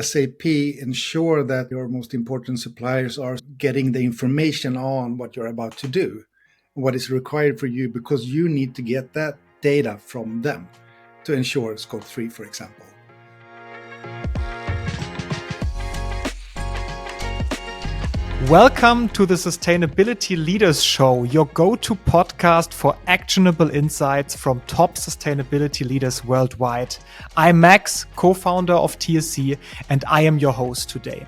SAP ensure that your most important suppliers are getting the information on what you're about to do, what is required for you, because you need to get that data from them to ensure Scope 3, for example. Welcome to the Sustainability Leaders Show, your go-to podcast for actionable insights from top sustainability leaders worldwide. I'm Max, co-founder of TSC, and I am your host today.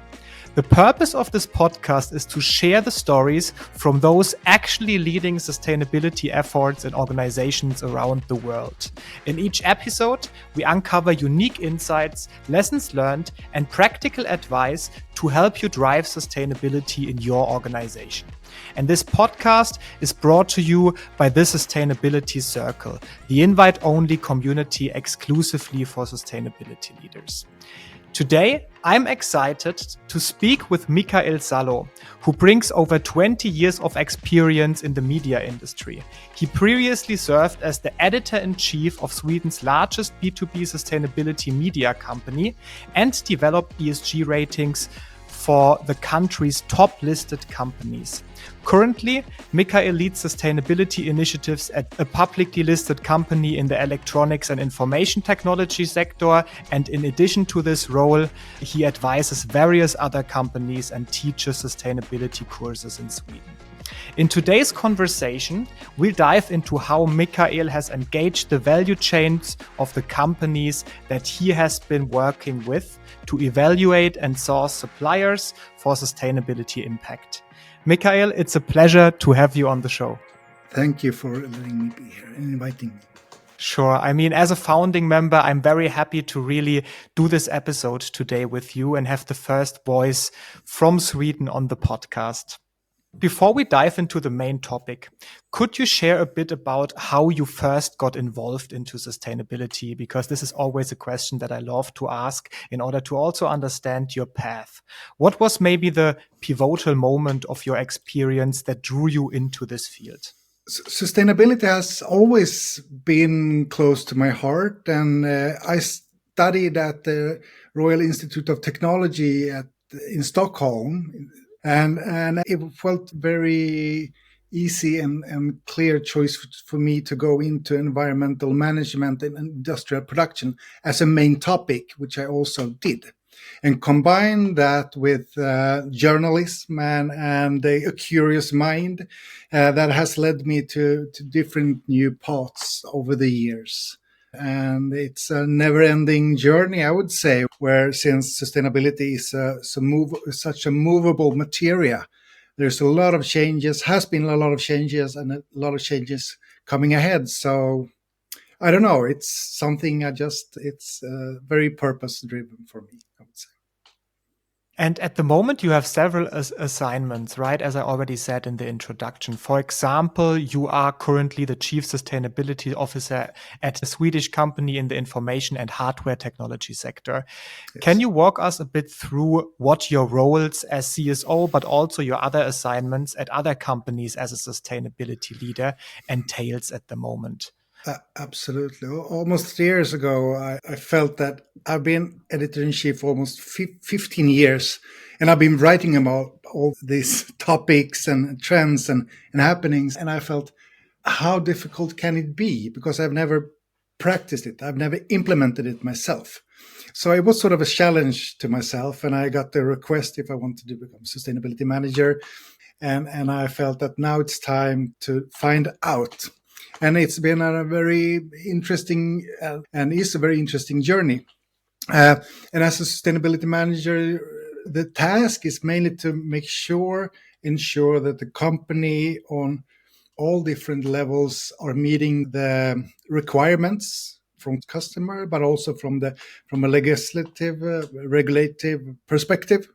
The purpose of this podcast is to share the stories from those actually leading sustainability efforts in organizations around the world. In each episode, we uncover unique insights, lessons learned, and practical advice to help you drive sustainability in your organization. And this podcast is brought to you by the Sustainability Circle, the invite-only community exclusively for sustainability leaders. Today, I'm excited to speak with Mikael Salo, who brings over 20 years of experience in the media industry. He previously served as the editor-in-chief of Sweden's largest B2B sustainability media company and developed ESG ratings for the country's top listed companies. Currently, Mikael leads sustainability initiatives at a publicly listed company in the electronics and information technology sector. And in addition to this role, he advises various other companies and teaches sustainability courses in Sweden. In today's conversation, we'll dive into how Mikael has engaged the value chains of the companies that he has been working with to evaluate and source suppliers for sustainability impact. Mikael, it's a pleasure to have you on the show. Thank you for letting me be here and inviting me. Sure. I mean, as a founding member, I'm very happy to really do this episode today with you and have the first voice from Sweden on the podcast. Before we dive into the main topic, could you share a bit about how you first got involved into sustainability? Because this is always a question that I love to ask in order to also understand your path. What was maybe the pivotal moment of your experience that drew you into this field? Sustainability has always been close to my heart, and I studied at the Royal Institute of Technology in Stockholm. And it felt very easy and clear choice for me to go into environmental management and industrial production as a main topic, which I also did. And combine that with journalism and a curious mind that has led me to different new paths over the years. And it's a never-ending journey, I would say, where since sustainability is such a movable material, there's a lot of changes, has been a lot of changes, and a lot of changes coming ahead. So I don't know, it's something it's very purpose-driven for me, I would say. And at the moment, you have several assignments, right? As I already said in the introduction. For example, you are currently the Chief Sustainability Officer at a Swedish company in the information and hardware technology sector. Yes. Can you walk us a bit through what your roles as CSO, but also your other assignments at other companies as a sustainability leader entails at the moment? Absolutely. Almost 3 years ago, I felt that I've been editor-in-chief for almost 15 years, and I've been writing about all these topics and trends and happenings. And I felt, how difficult can it be? Because I've never practiced it. I've never implemented it myself. So it was sort of a challenge to myself, and I got the request if I wanted to become sustainability manager. And I felt that now it's time to find out. And it's been a very interesting and is a very interesting journey. And as a sustainability manager, the task is mainly to ensure that the company on all different levels are meeting the requirements from customer, but also from a legislative, regulative perspective.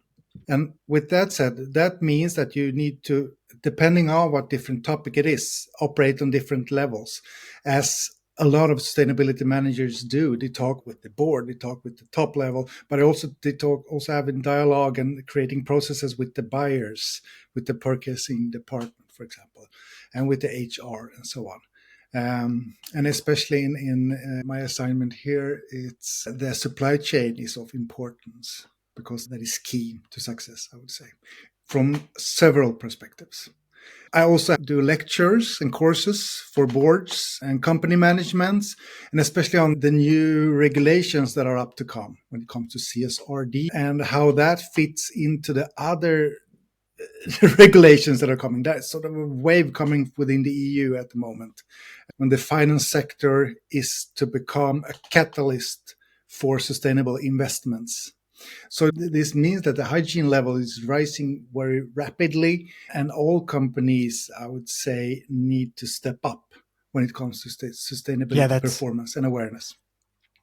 And with that said, that means that you need to, depending on what different topic it is, operate on different levels. As a lot of sustainability managers do, they talk with the board, they talk with the top level, but they talk also having dialogue and creating processes with the buyers, with the purchasing department, for example, and with the HR and so on. And especially in my assignment here, it's the supply chain is of importance. because that is key to success, I would say, from several perspectives. I also do lectures and courses for boards and company managements, and especially on the new regulations that are up to come when it comes to CSRD and how that fits into the other regulations that are coming. That's sort of a wave coming within the EU at the moment, when the finance sector is to become a catalyst for sustainable investments. So this means that the hygiene level is rising very rapidly, and all companies, I would say, need to step up when it comes to sustainability performance and awareness.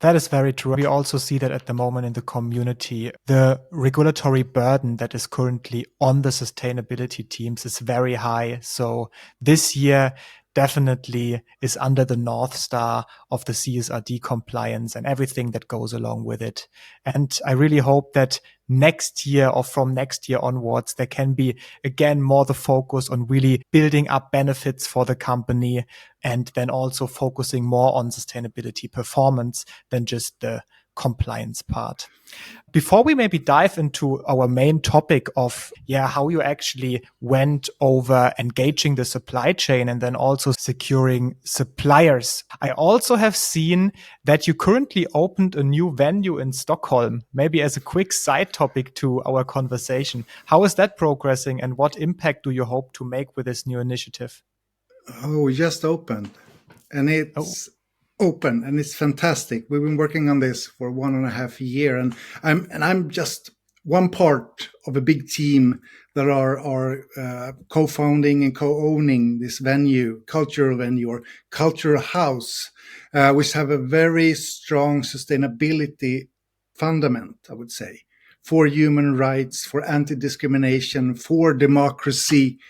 That is very true. We also see that at the moment in the community, the regulatory burden that is currently on the sustainability teams is very high. So this year definitely is under the North Star of the CSRD compliance and everything that goes along with it. And I really hope that next year or from next year onwards, there can be again more the focus on really building up benefits for the company and then also focusing more on sustainability performance than just the compliance part. Before we maybe dive into our main topic of how you actually went over engaging the supply chain and then also securing suppliers, I also have seen that you currently opened a new venue in Stockholm, maybe as a quick side topic to our conversation. How is that progressing and what impact do you hope to make with this new initiative? Oh, we just opened, and it's open and it's fantastic. We've been working on this for 1.5 years, and I'm just one part of a big team that are co-founding and co-owning this venue, cultural venue or cultural house, which have a very strong sustainability fundament, I would say, for human rights, for anti-discrimination, for democracy,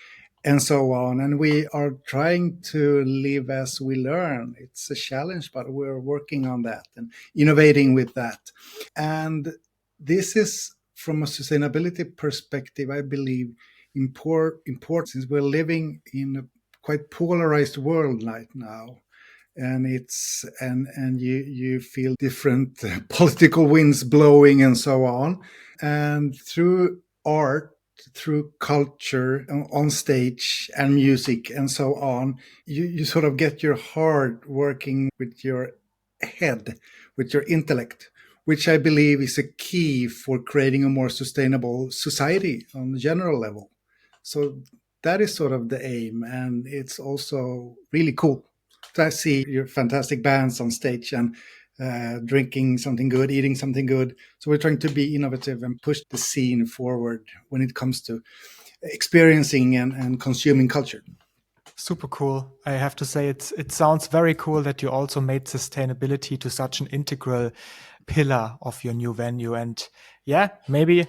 and so on. And we are trying to live as we learn. It's a challenge, but we're working on that and innovating with that. And this is, from a sustainability perspective, I believe, important since we're living in a quite polarized world right now. And you feel different political winds blowing and so on. And through art, through culture on stage and music and so on, you sort of get your heart working with your head, with your intellect, which I believe is a key for creating a more sustainable society on the general level. So that is sort of the aim, and it's also really cool to see your fantastic bands on stage and drinking something good, eating something good. So we're trying to be innovative and push the scene forward when it comes to experiencing and consuming culture. Super cool. I have to say it sounds very cool that you also made sustainability to such an integral pillar of your new venue. And maybe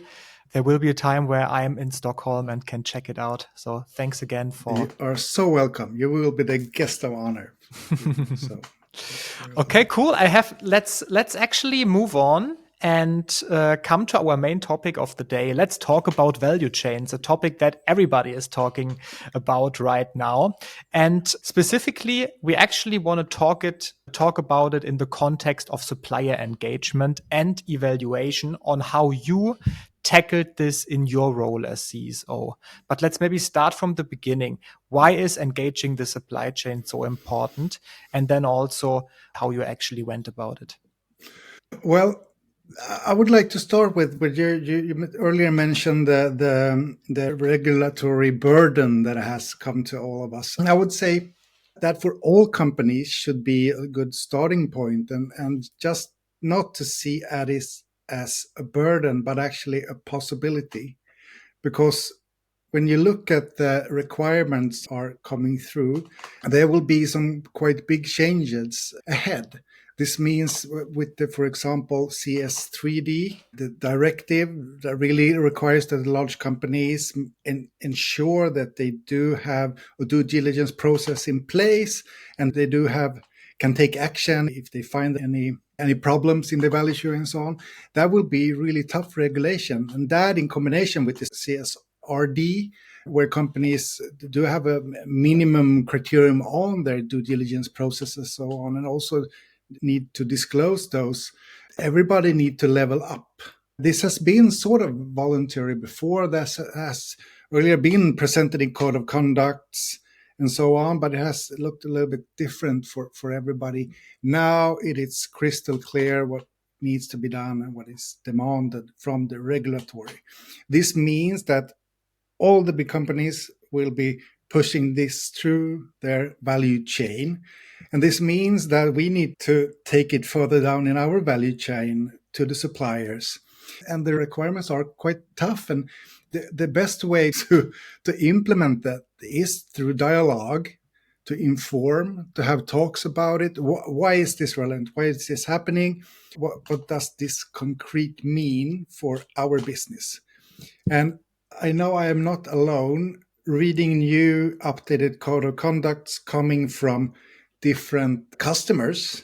there will be a time where I'm in Stockholm and can check it out. So thanks again for... You are so welcome. You will be the guest of honor. So... Okay, cool. Let's actually move on and come to our main topic of the day. Let's talk about value chains, a topic that everybody is talking about right now. And specifically, we actually want to talk about it in the context of supplier engagement and evaluation on how you tackled this in your role as CSO. But let's maybe start from the beginning. Why is engaging the supply chain so important? And then also how you actually went about it. Well, I would like to start with you earlier mentioned the regulatory burden that has come to all of us. And I would say that for all companies should be a good starting point, and just not to see it as a burden, but actually a possibility. Because when you look at the requirements are coming through, there will be some quite big changes ahead. This means with for example, CSDDD, the directive that really requires that large companies ensure that they do have a due diligence process in place, and they can take action if they find any problems in the value chain and so on. That will be really tough regulation. And that in combination with the CSRD, where companies do have a minimum criterion on their due diligence processes, so on, and also need to disclose those. Everybody need to level up This has been sort of voluntary before. This has earlier been presented in code of conducts and so on, but it has looked a little bit different for everybody. Now it is crystal clear what needs to be done and what is demanded from the regulatory. This means that all the big companies will be pushing this through their value chain. And this means that we need to take it further down in our value chain to the suppliers. And the requirements are quite tough. And the best way to implement that is through dialogue, to inform, to have talks about it. Why is this relevant? Why is this happening? What does this concrete mean for our business? And I know I am not alone reading new updated code of conducts coming from different customers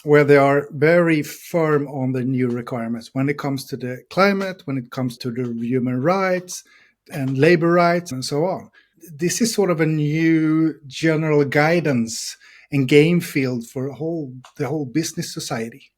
where they are very firm on the new requirements when it comes to the climate, when it comes to the human rights and labor rights and so on. This is sort of a new general guidance and game field for the whole business society.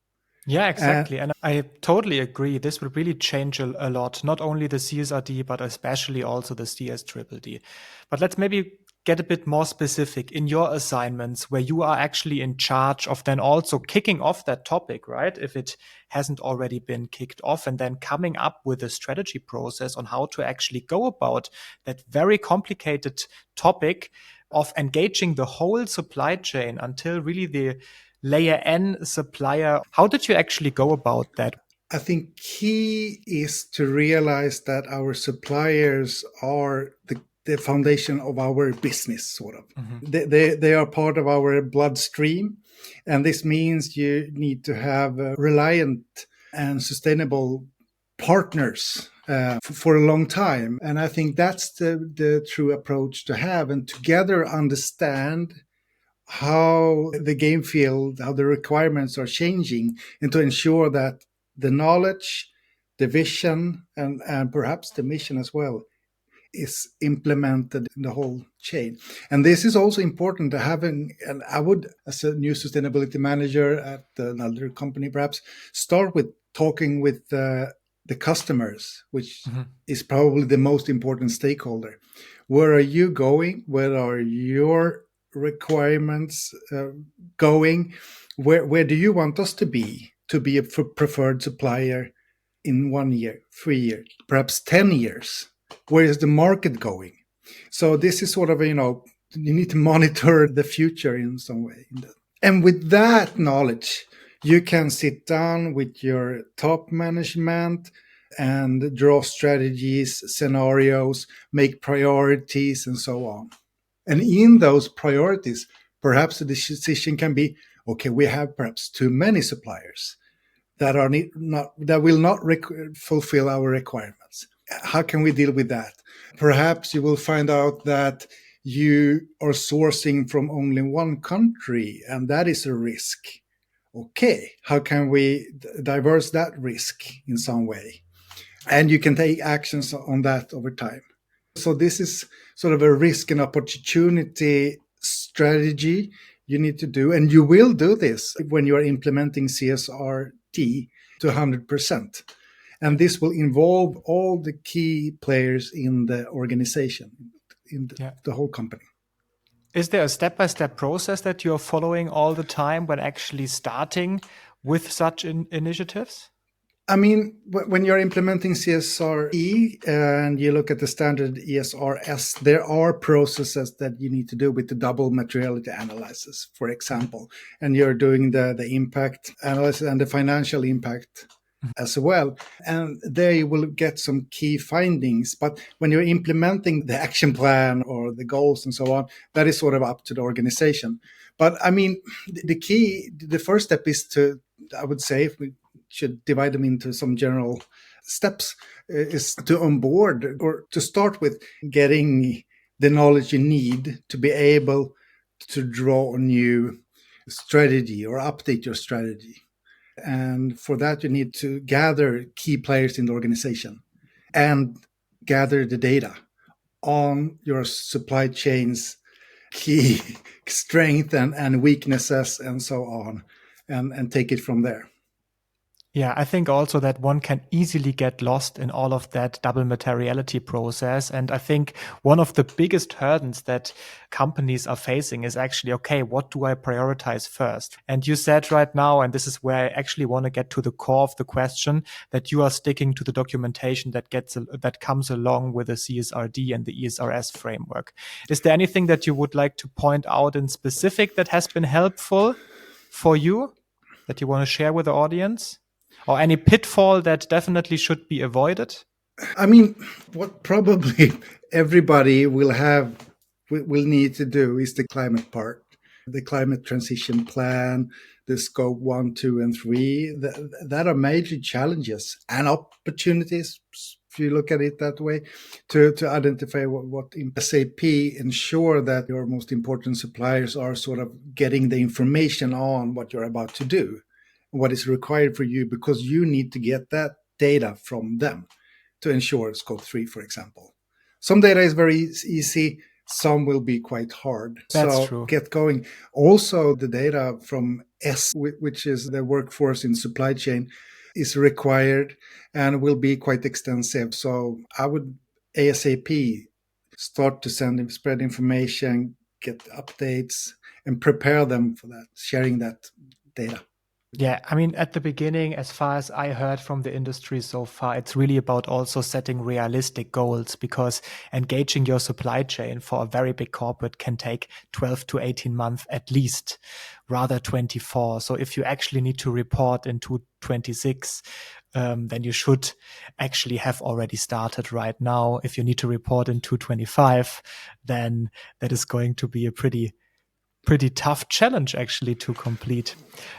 Yeah, exactly. And I totally agree. This will really change a lot, not only the CSRD, but especially also the CSDDD. But let's maybe get a bit more specific in your assignments where you are actually in charge of then also kicking off that topic, right? If it hasn't already been kicked off, and then coming up with a strategy process on how to actually go about that very complicated topic of engaging the whole supply chain until really the layer N supplier. How did you actually go about that? I think key is to realize that our suppliers are the foundation of our business, sort of. They are part of our bloodstream. And this means you need to have reliant and sustainable partners for a long time. And I think that's the true approach to have, and together understand how the game field, how the requirements are changing, and to ensure that the knowledge, the vision, and perhaps the mission as well is implemented in the whole chain. And this is also important to having, and I would, as a new sustainability manager at another company, perhaps start with talking with the customers, which is probably the most important stakeholder. Where are you going? Where are your requirements going? Where do you want us to be a preferred supplier in 1 year, 3 years, perhaps 10 years? Where is the market going? So this is sort of, you need to monitor the future in some way. And with that knowledge, you can sit down with your top management and draw strategies, scenarios, make priorities, and so on. And in those priorities, perhaps the decision can be, okay, we have perhaps too many suppliers that will not fulfill our requirements. How can we deal with that? Perhaps you will find out that you are sourcing from only one country, and that is a risk. Okay, how can we diverse that risk in some way? And you can take actions on that over time. So this is sort of a risk and opportunity strategy you need to do. And you will do this when you are implementing CSRD to 100%. And this will involve all the key players in the organization, in the whole company. Is there a step-by-step process that you're following all the time when actually starting with such initiatives? I mean, when you're implementing CSRE and you look at the standard ESRS, there are processes that you need to do with the double materiality analysis, for example. And you're doing the impact analysis and the financial impact as well. And there you will get some key findings. But when you're implementing the action plan or the goals and so on, that is sort of up to the organization. But I mean, the first step is to, I would say, if we should divide them into some general steps, is to onboard or to start with getting the knowledge you need to be able to draw a new strategy or update your strategy. And for that, you need to gather key players in the organization and gather the data on your supply chain's key strength and weaknesses and so on, and take it from there. Yeah, I think also that one can easily get lost in all of that double materiality process. And I think one of the biggest hurdles that companies are facing is actually, okay, what do I prioritize first? And you said right now, and this is where I actually want to get to the core of the question, that you are sticking to the documentation that comes along with the CSRD and the ESRS framework. Is there anything that you would like to point out in specific that has been helpful for you that you want to share with the audience? Or any pitfall that definitely should be avoided? I mean, what probably everybody will need to do is the climate part, the climate transition plan, the scope 1, 2, and 3. That are major challenges and opportunities, if you look at it that way, to identify what in SAP ensure that your most important suppliers are sort of getting the information on what you're about to do, what is required for you, because you need to get that data from them to ensure scope 3, for example. Some data is very easy, some will be quite hard. That's So true. get going. Also, the data from which is the workforce in supply chain, is required and will be quite extensive. So I would ASAP start to spread information, get updates, and prepare them for that, sharing that data. Yeah, I mean, at the beginning, as far as I heard from the industry so far, it's really about also setting realistic goals, because engaging your supply chain for a very big corporate can take 12 to 18 months at least, rather 24. So if you actually need to report in 2026, then you should actually have already started right now. If you need to report in 2025, then that is going to be a pretty tough challenge actually to complete.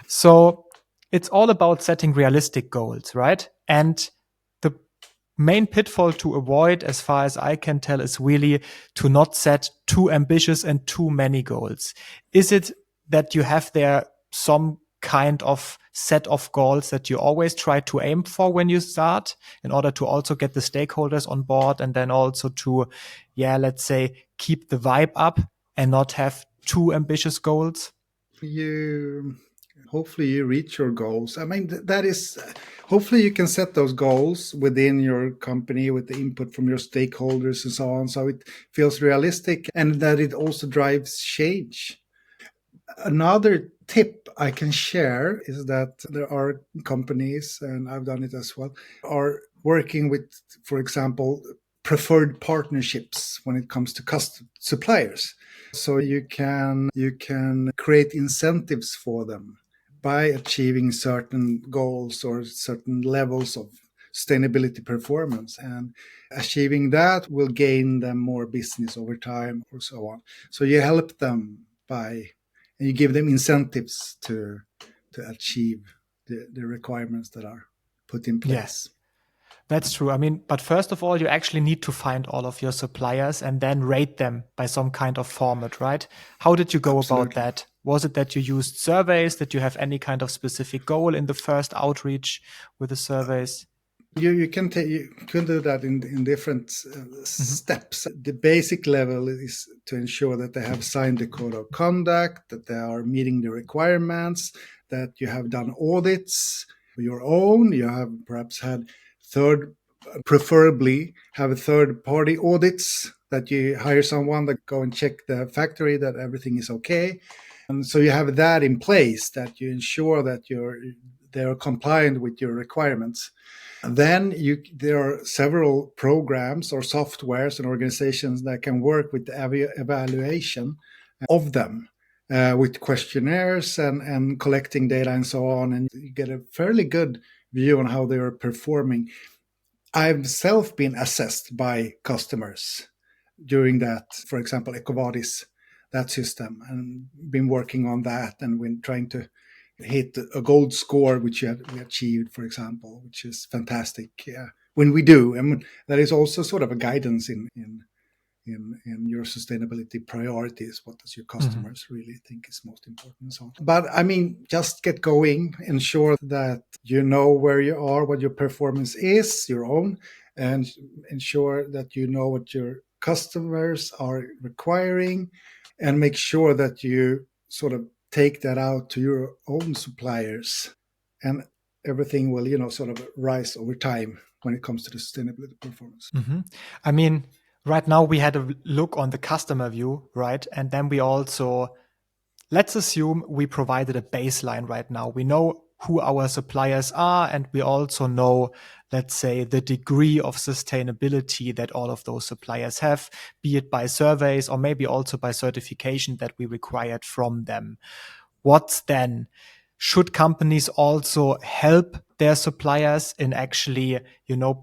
So it's all about setting realistic goals, right? And the main pitfall to avoid, as far as I can tell, is really to not set too ambitious and too many goals. Is it that you have there some kind of set of goals that you always try to aim for when you start, in order to also get the stakeholders on board, and then also to, yeah, let's say, keep the vibe up and not have too ambitious goals? You hopefully you reach your goals. I mean, that is hopefully you can set those goals within your company with the input from your stakeholders and so on, so it feels realistic and that it also drives change. Another tip I can share is that there are companies, and I've done it as well, are working with, for example, preferred partnerships when it comes to custom suppliers. So you can create incentives for them by achieving certain goals or certain levels of sustainability performance, and achieving that will gain them more business over time or so on. So you help them by, and you give them incentives to achieve the requirements that are put in Yeah, place. that's true. I mean, but first of all, you actually need to find all of your suppliers and then rate them by some kind of format, right? How did you go about Absolutely. that? Was it that you used surveys? Did you have any kind of specific goal in the first outreach with the surveys? You can do that in different Mhm. steps. The basic level is to ensure that they have signed the code of conduct, that they are meeting the requirements, that you have done audits your own. You have perhaps had third, preferably have third party audits, that you hire someone that go and check the factory that everything is okay. And so you have that in place, that you ensure that they're compliant with your requirements. Then there are several programs or softwares and organizations that can work with the evaluation of them, with questionnaires and collecting data and so on. And you get a fairly good view on how they are performing. I've self been assessed by customers during that, for example, EcoVadis, that system, and been working on that and been trying to hit a gold score, which we achieved, for example, which is fantastic. Yeah, when we do, and that is also sort of a guidance in your sustainability priorities. What does your Mhm. customers really think is most important and so on. But I mean, just get going, ensure that you know where you are, what your performance is, your own, and ensure that you know what your customers are requiring, and make sure that you sort of take that out to your own suppliers, and everything will sort of rise over time when it comes to the sustainability performance. I mean, right now we had a look on the customer view, right? And then we also, let's assume we provided a baseline right now. We know who our suppliers are, and we also know, let's say, the degree of sustainability that all of those suppliers have, be it by surveys or maybe also by certification that we required from them. What's then? Should companies also help their suppliers in actually,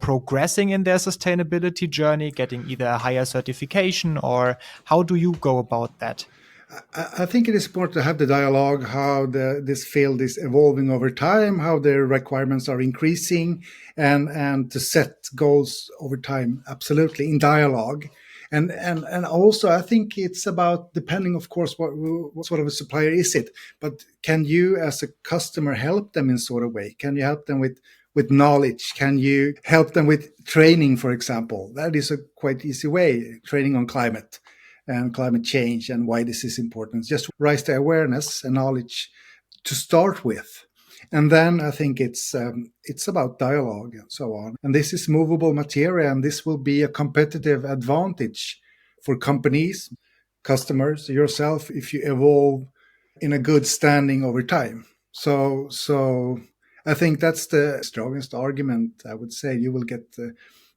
progressing in their sustainability journey, getting either a higher certification, or how do you go about that? I think it is important to have the dialogue, how this field is evolving over time, how the requirements are increasing, and to set goals over time, absolutely, in dialogue. And also, I think it's about, depending, of course, what sort of a supplier is it, but can you as a customer help them in sort of way? Can you help them with knowledge? Can you help them with training, for example? That is a quite easy way, training on climate and climate change and why this is important. Just raise the awareness and knowledge to start with. And then I think it's about dialogue and so on. And this is movable material, and this will be a competitive advantage for companies, customers, yourself, if you evolve in a good standing over time. So I think that's the strongest argument. I would say you will get the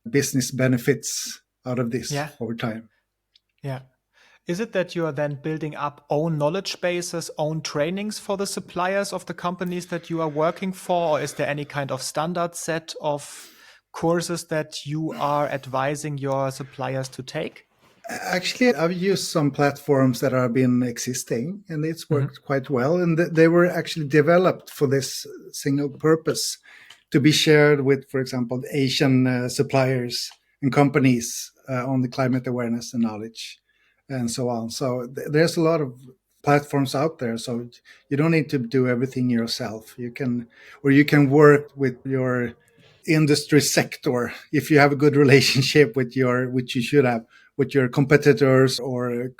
business benefits out of this Yeah. over time. Yeah. Is it that you are then building up own knowledge bases, own trainings for the suppliers of the companies that you are working for? Or is there any kind of standard set of courses that you are advising your suppliers to take? Actually, I've used some platforms that have been existing, and it's worked quite well. And they were actually developed for this single purpose, to be shared with, for example, Asian suppliers and companies on the climate awareness and knowledge and so on. So there's a lot of platforms out there. So you don't need to do everything yourself. You can work with your industry sector if you have a good relationship with which you should have, with your competitors or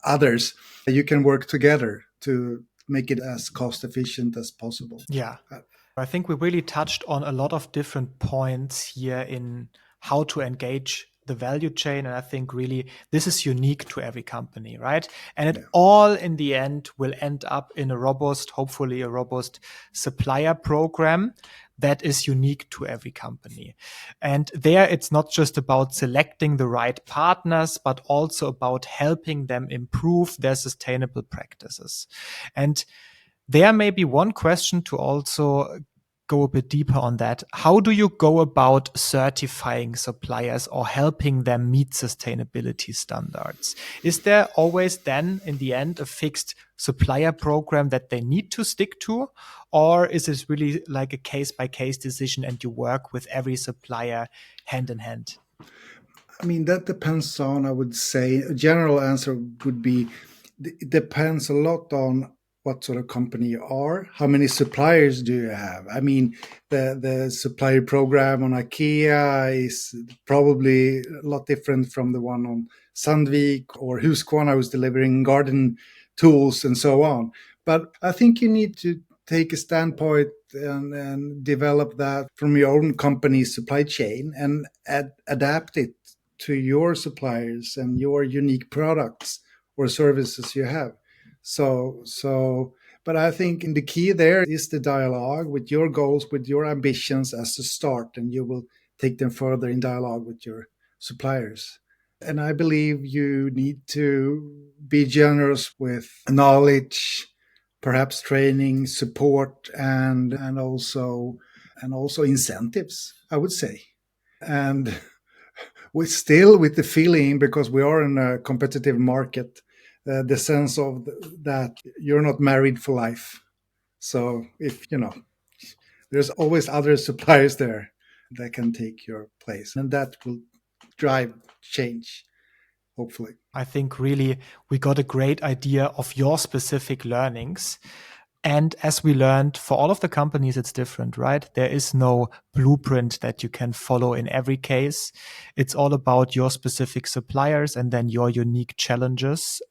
others. You can work together to make it as cost efficient as possible. Yeah. I think we really touched on a lot of different points here in how to engage the value chain. And I think really this is unique to every company, right? And it all in the end will end up in hopefully a robust supplier program that is unique to every company. And there it's not just about selecting the right partners, but also about helping them improve their sustainable practices. And there may be one question to also go a bit deeper on that. How do you go about certifying suppliers or helping them meet sustainability standards? Is there always then, in the end, a fixed supplier program that they need to stick to? Or is this really like a case-by-case decision and you work with every supplier hand in hand? I mean, that depends on, I would say, a general answer would be, it depends a lot on what sort of company you are, how many suppliers do you have. I mean, the supplier program on IKEA is probably a lot different from the one on Sandvik or Husqvarna, who's delivering garden tools and so on. But I think you need to take a standpoint and develop that from your own company's supply chain and adapt it to your suppliers and your unique products or services you have. But I think the key there is the dialogue with your goals, with your ambitions as a start, and you will take them further in dialogue with your suppliers. And I believe you need to be generous with knowledge, perhaps training, support, and also incentives, I would say. And with the feeling, because we are in a competitive market, the sense of that you're not married for life. So if there's always other suppliers there that can take your place, and that will drive change, hopefully. I think really we got a great idea of your specific learnings. And as we learned, for all of the companies, it's different, right? There is no blueprint that you can follow in every case. It's all about your specific suppliers and then your unique challenges.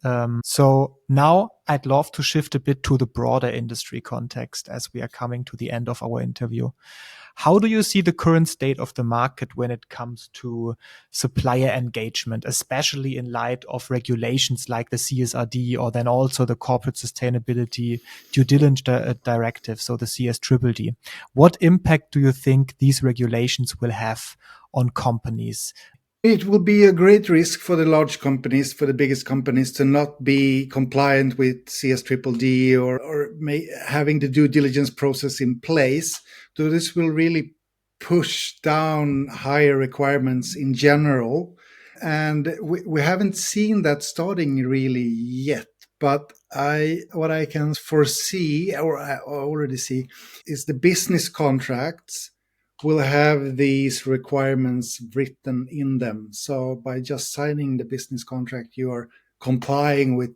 So now I'd love to shift a bit to the broader industry context as we are coming to the end of our interview. How do you see the current state of the market when it comes to supplier engagement, especially in light of regulations like the CSRD or then also the Corporate Sustainability Due Diligence Directive, so the CSDDD? What impact do you think these regulations will have on companies? It will be a great risk for the large companies, for the biggest companies, to not be compliant with CSDDD or having the due diligence process in place. So this will really push down higher requirements in general. And we haven't seen that starting really yet. But what I can foresee, or I already see, is the business contracts will have these requirements written in them. So by just signing the business contract, you are complying with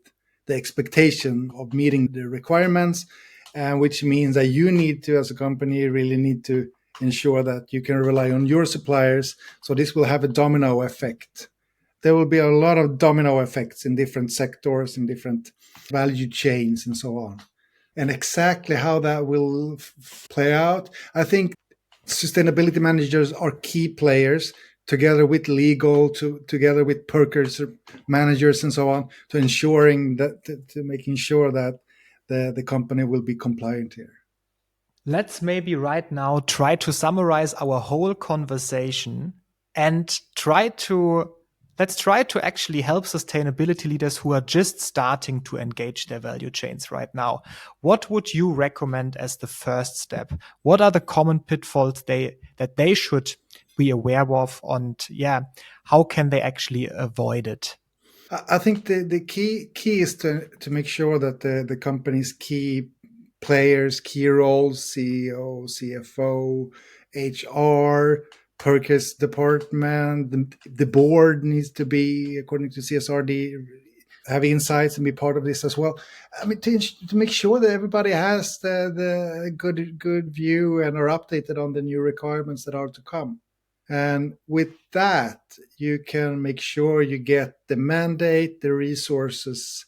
the expectation of meeting the requirements, which means that you need to, as a company, really need to ensure that you can rely on your suppliers. So this will have a domino effect. There will be a lot of domino effects in different sectors, in different value chains, and so on. And exactly how that will play out, I think sustainability managers are key players together with legal, together with perkers managers and so on, to ensuring that to making sure that the company will be compliant here. Let's maybe right now try to summarize our whole conversation and let's try to actually help sustainability leaders who are just starting to engage their value chains right now. What would you recommend as the first step? What are the common pitfalls that they should be aware of, and how can they actually avoid it? I think the key is to make sure that the company's key players, key roles, CEO, CFO, HR, purchase department, the board needs to be, according to CSRD, have insights and be part of this as well. I mean, to make sure that everybody has the good view and are updated on the new requirements that are to come. And with that, you can make sure you get the mandate, the resources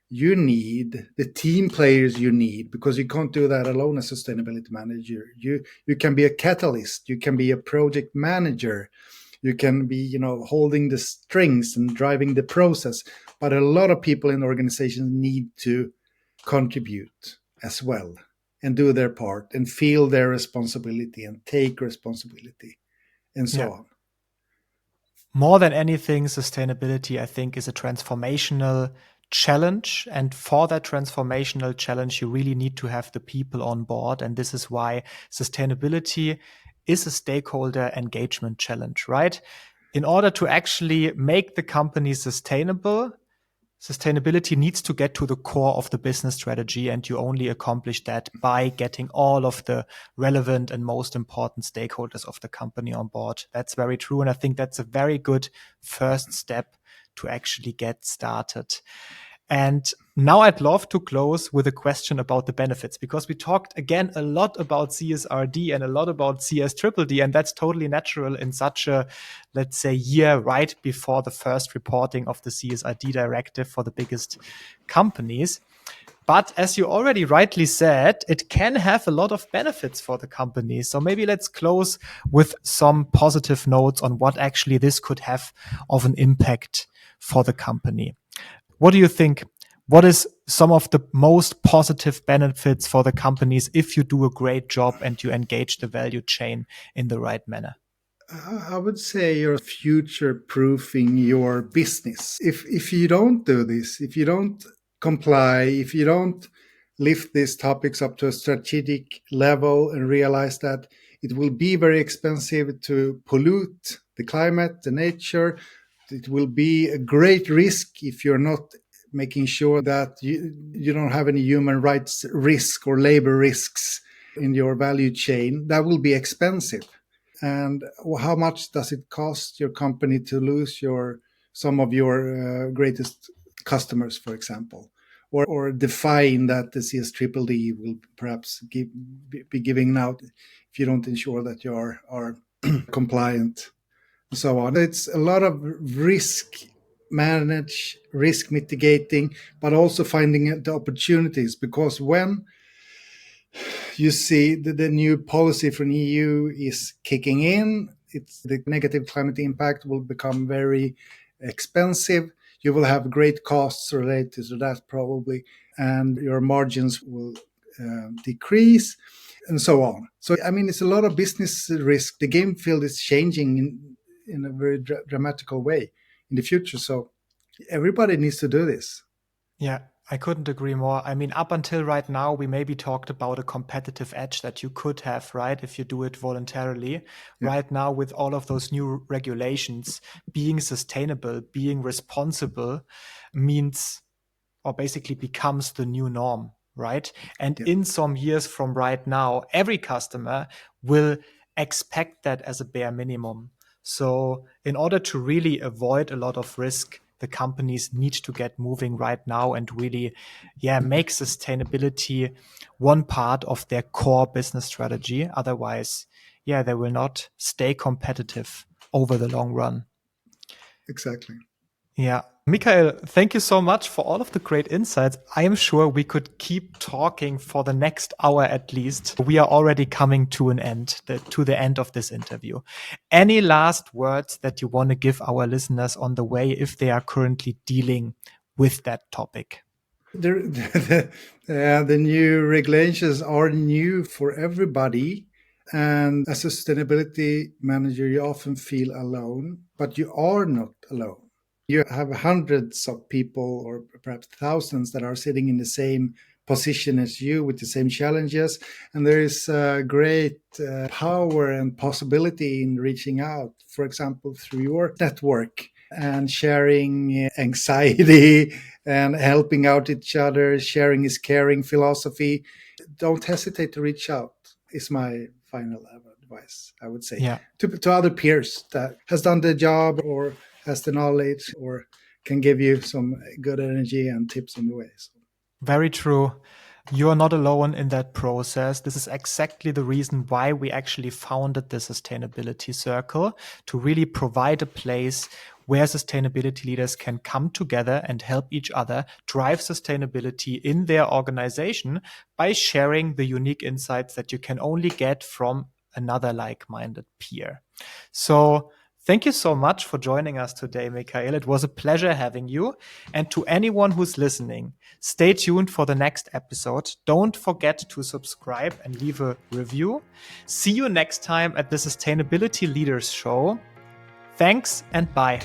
you need, the team players you need, because you can't do that alone as sustainability manager. You can be a catalyst, you can be a project manager, you can be, holding the strings and driving the process. But a lot of people in organizations need to contribute as well and do their part and feel their responsibility and take responsibility and so on. More than anything, sustainability, I think, is a transformational challenge. And for that transformational challenge, you really need to have the people on board. And this is why sustainability is a stakeholder engagement challenge, right? In order to actually make the company sustainable, sustainability needs to get to the core of the business strategy, and you only accomplish that by getting all of the relevant and most important stakeholders of the company on board. That's very true, and I think that's a very good first step to actually get started. And now I'd love to close with a question about the benefits, because we talked again a lot about CSRD and a lot about CSDDD, and that's totally natural in such a, let's say, year right before the first reporting of the CSRD directive for the biggest companies. But as you already rightly said, it can have a lot of benefits for the company. So maybe let's close with some positive notes on what actually this could have of an impact for the company. What do you think? What is some of the most positive benefits for the companies if you do a great job and you engage the value chain in the right manner? I would say you're future proofing your business. If you don't do this, if you don't comply, if you don't lift these topics up to a strategic level and realize that it will be very expensive to pollute the climate, the nature, it will be a great risk if you're not making sure that you don't have any human rights risk or labor risks in your value chain. That will be expensive. And how much does it cost your company to lose some of your greatest customers, for example? or define that the CSDDD will perhaps be giving out if you don't ensure that you are compliant and so on. It's a lot of risk mitigating, but also finding the opportunities, because when you see the new policy from EU is kicking in, the negative climate impact will become very expensive. You will have great costs related to that probably, and your margins will decrease and so on. So, I mean, it's a lot of business risk. The game field is changing in a very dramatical way in the future. So everybody needs to do this. Yeah, I couldn't agree more. I mean, up until right now, we maybe talked about a competitive edge that you could have, right, if you do it voluntarily. Yeah. Right now, with all of those new regulations, being sustainable, being responsible means, or basically becomes, the new norm, right? And in some years from right now, every customer will expect that as a bare minimum. So in order to really avoid a lot of risk, the companies need to get moving right now and really, make sustainability one part of their core business strategy. Otherwise, they will not stay competitive over the long run. Exactly. Yeah. Mikael, thank you so much for all of the great insights. I am sure we could keep talking for the next hour at least. We are already coming to an end, to the end of this interview. Any last words that you want to give our listeners on the way if they are currently dealing with that topic? The new regulations are new for everybody. And as a sustainability manager, you often feel alone, but you are not alone. You have hundreds of people, or perhaps thousands, that are sitting in the same position as you with the same challenges. And there is great power and possibility in reaching out, for example, through your network and sharing anxiety and helping out each other. Sharing is caring philosophy. Don't hesitate to reach out, is my final advice, I would say, to other peers that has done the job or has the knowledge or can give you some good energy and tips on the way. So. Very true. You are not alone in that process. This is exactly the reason why we actually founded the Sustainability Circle, to really provide a place where sustainability leaders can come together and help each other drive sustainability in their organization by sharing the unique insights that you can only get from another like-minded peer. So thank you so much for joining us today, Mikael. It was a pleasure having you. And to anyone who's listening, stay tuned for the next episode. Don't forget to subscribe and leave a review. See you next time at the Sustainability Leaders Show. Thanks and bye.